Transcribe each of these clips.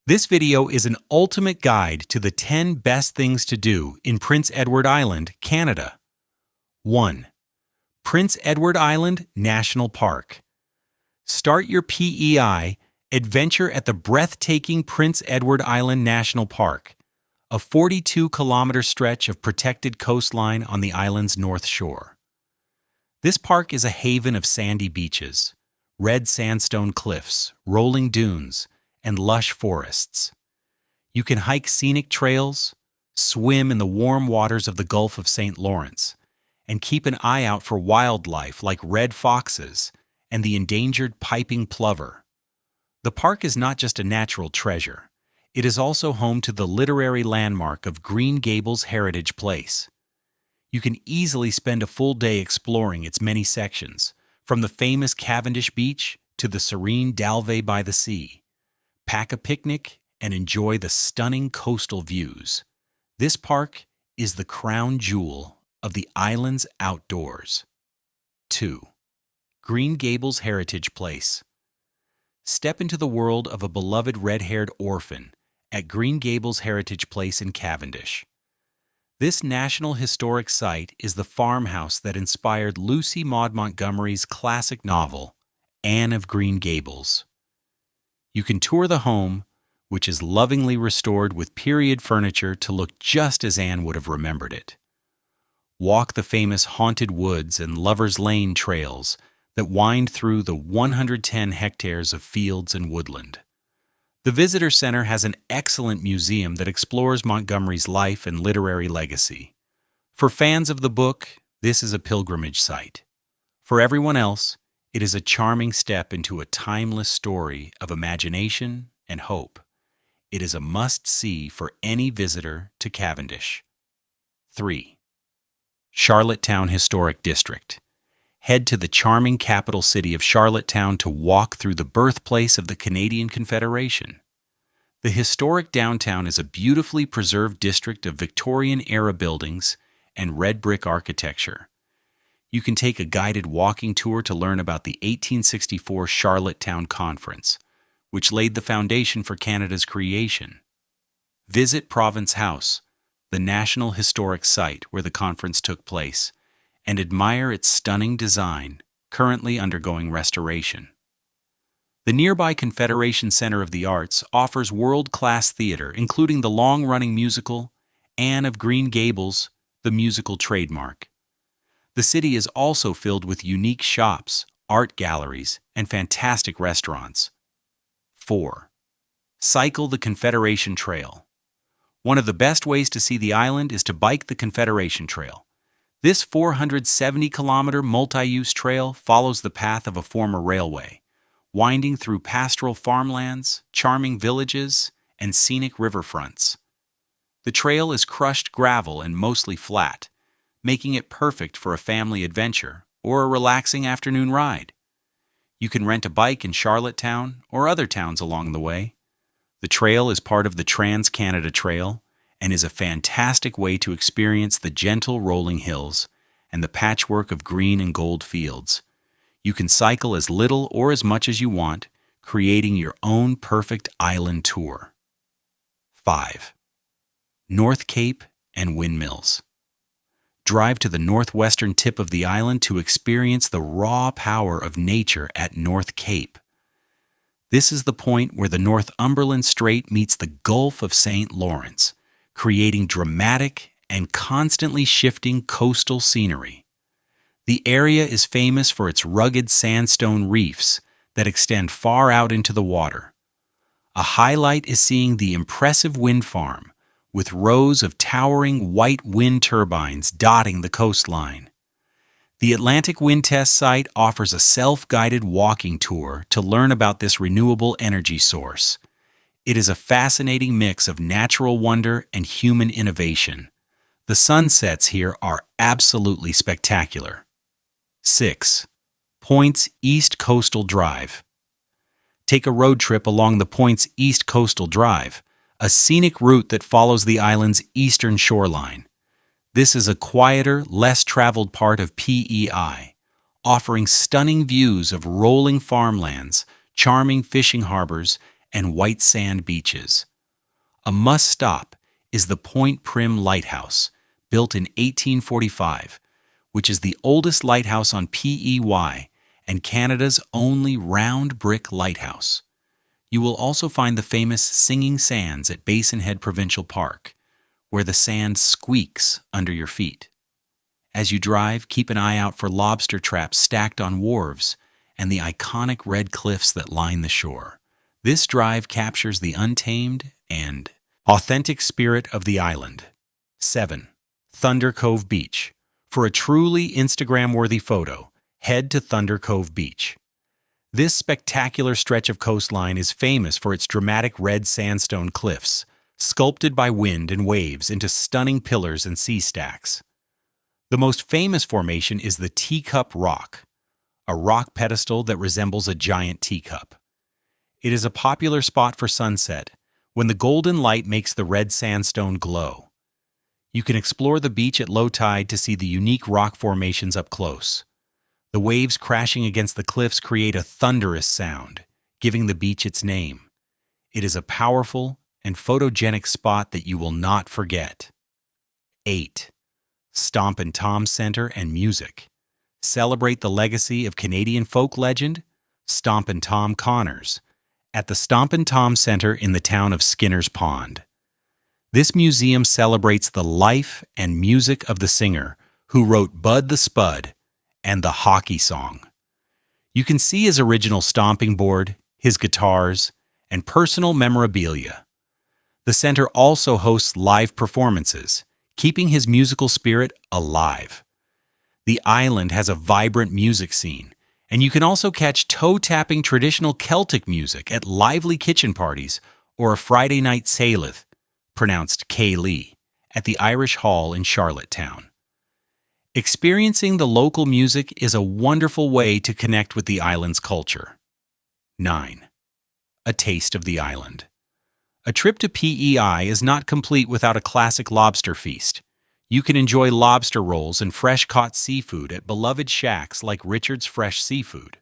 This video is an ultimate guide to the 10 best things to do in Prince Edward Island, Canada. 1. Prince Edward Island National Park. Start your PEI adventure at the breathtaking Prince Edward Island National Park, a 42-kilometer stretch of protected coastline on the island's north shore. This park is a haven of sandy beaches, red sandstone cliffs, rolling dunes, and lush forests. You can hike scenic trails, swim in the warm waters of the Gulf of St. Lawrence, and keep an eye out for wildlife like red foxes and the endangered piping plover. The park is not just a natural treasure, it is also home to the literary landmark of Green Gables Heritage Place. You can easily spend a full day exploring its many sections, from the famous Cavendish Beach to the serene Dalvey by the sea. Pack a picnic and enjoy the stunning coastal views. This park is the crown jewel of the island's outdoors. 2. Green Gables Heritage Place. Step into the world of a beloved red-haired orphan at Green Gables Heritage Place in Cavendish. This National Historic Site is the farmhouse that inspired Lucy Maud Montgomery's classic novel, Anne of Green Gables. You can tour the home, which is lovingly restored with period furniture to look just as Anne would have remembered it. Walk the famous Haunted Woods and Lover's Lane trails that wind through the 110 hectares of fields and woodland. The Visitor Center has an excellent museum that explores Montgomery's life and literary legacy. For fans of the book, this is a pilgrimage site. For everyone else, it is a charming step into a timeless story of imagination and hope. It is a must-see for any visitor to Cavendish. 3. Charlottetown Historic District. Head to the charming capital city of Charlottetown to walk through the birthplace of the Canadian Confederation. The historic downtown is a beautifully preserved district of Victorian-era buildings and red brick architecture. You can take a guided walking tour to learn about the 1864 Charlottetown Conference, which laid the foundation for Canada's creation. Visit Province House, the National Historic Site where the conference took place, and admire its stunning design, currently undergoing restoration. The nearby Confederation Center of the Arts offers world-class theater, including the long-running musical Anne of Green Gables, the musical trademark. The city is also filled with unique shops, art galleries, and fantastic restaurants. 4. Cycle the Confederation Trail. One of the best ways to see the island is to bike the Confederation Trail. This 470-kilometer multi-use trail follows the path of a former railway, winding through pastoral farmlands, charming villages, and scenic riverfronts. The trail is crushed gravel and mostly flat, making it perfect for a family adventure or a relaxing afternoon ride. You can rent a bike in Charlottetown or other towns along the way. The trail is part of the Trans-Canada Trail and is a fantastic way to experience the gentle rolling hills and the patchwork of green and gold fields. You can cycle as little or as much as you want, creating your own perfect island tour. 5. North Cape and Windmills. Drive to the northwestern tip of the island to experience the raw power of nature at North Cape. This is the point where the Northumberland Strait meets the Gulf of St. Lawrence, creating dramatic and constantly shifting coastal scenery. The area is famous for its rugged sandstone reefs that extend far out into the water. A highlight is seeing the impressive wind farm, with rows of towering white wind turbines dotting the coastline. The Atlantic Wind Test Site offers a self-guided walking tour to learn about this renewable energy source. It is a fascinating mix of natural wonder and human innovation. The sunsets here are absolutely spectacular. 6. Points East Coastal Drive. Take a road trip along the Points East Coastal Drive, a scenic route that follows the island's eastern shoreline. This is a quieter, less traveled part of PEI, offering stunning views of rolling farmlands, charming fishing harbors, and white sand beaches. A must-stop is the Point Prim Lighthouse, built in 1845, which is the oldest lighthouse on PEY and Canada's only round brick lighthouse. You will also find the famous Singing Sands at Basin Head Provincial Park, where the sand squeaks under your feet. As you drive, keep an eye out for lobster traps stacked on wharves and the iconic red cliffs that line the shore. This drive captures the untamed and authentic spirit of the island. 7. Thunder Cove Beach. For a truly Instagram-worthy photo, head to Thunder Cove Beach. This spectacular stretch of coastline is famous for its dramatic red sandstone cliffs, sculpted by wind and waves into stunning pillars and sea stacks. The most famous formation is the Teacup Rock, a rock pedestal that resembles a giant teacup. It is a popular spot for sunset, when the golden light makes the red sandstone glow. You can explore the beach at low tide to see the unique rock formations up close. The waves crashing against the cliffs create a thunderous sound, giving the beach its name. It is a powerful and photogenic spot that you will not forget. 8. Stomp and Tom Centre and Music. Celebrate the legacy of Canadian folk legend, Stomp and Tom Connors, at the Stomp and Tom Centre in the town of Skinner's Pond. This museum celebrates the life and music of the singer who wrote Bud the Spud and the hockey song. You can see his original stomping board, his guitars, and personal memorabilia. The center also hosts live performances, keeping his musical spirit alive. The island has a vibrant music scene, and you can also catch toe-tapping traditional Celtic music at lively kitchen parties or a Friday night Sailith, pronounced K-Lee, at the Irish Hall in Charlottetown. Experiencing the local music is a wonderful way to connect with the island's culture. 9. A taste of the island. A trip to PEI is not complete without a classic lobster feast. You can enjoy lobster rolls and fresh-caught seafood at beloved shacks like Richard's Fresh Seafood.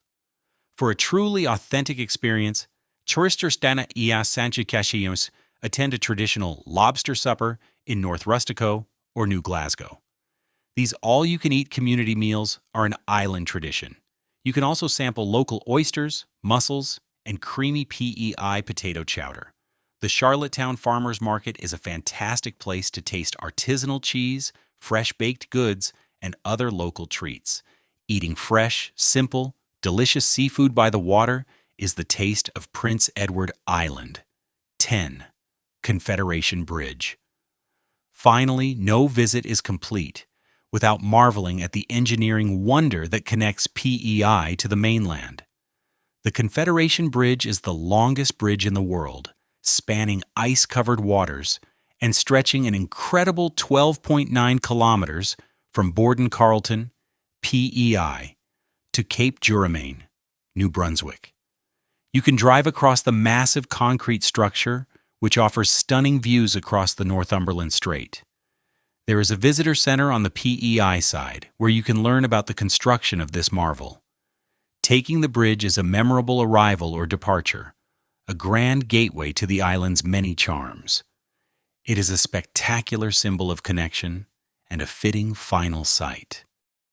For a truly authentic experience, tourists stana ia Sanchikashios attend a traditional lobster supper in North Rustico or New Glasgow. These all-you-can-eat community meals are an island tradition. You can also sample local oysters, mussels, and creamy PEI potato chowder. The Charlottetown Farmers Market is a fantastic place to taste artisanal cheese, fresh baked goods, and other local treats. Eating fresh, simple, delicious seafood by the water is the taste of Prince Edward Island. 10. Confederation Bridge. Finally, no visit is complete without marveling at the engineering wonder that connects PEI to the mainland. The Confederation Bridge is the longest bridge in the world, spanning ice-covered waters and stretching an incredible 12.9 kilometers from Borden Carleton, PEI, to Cape Juramaine, New Brunswick. You can drive across the massive concrete structure, which offers stunning views across the Northumberland Strait. There is a visitor center on the PEI side where you can learn about the construction of this marvel. Taking the bridge is a memorable arrival or departure, a grand gateway to the island's many charms. It is a spectacular symbol of connection and a fitting final sight.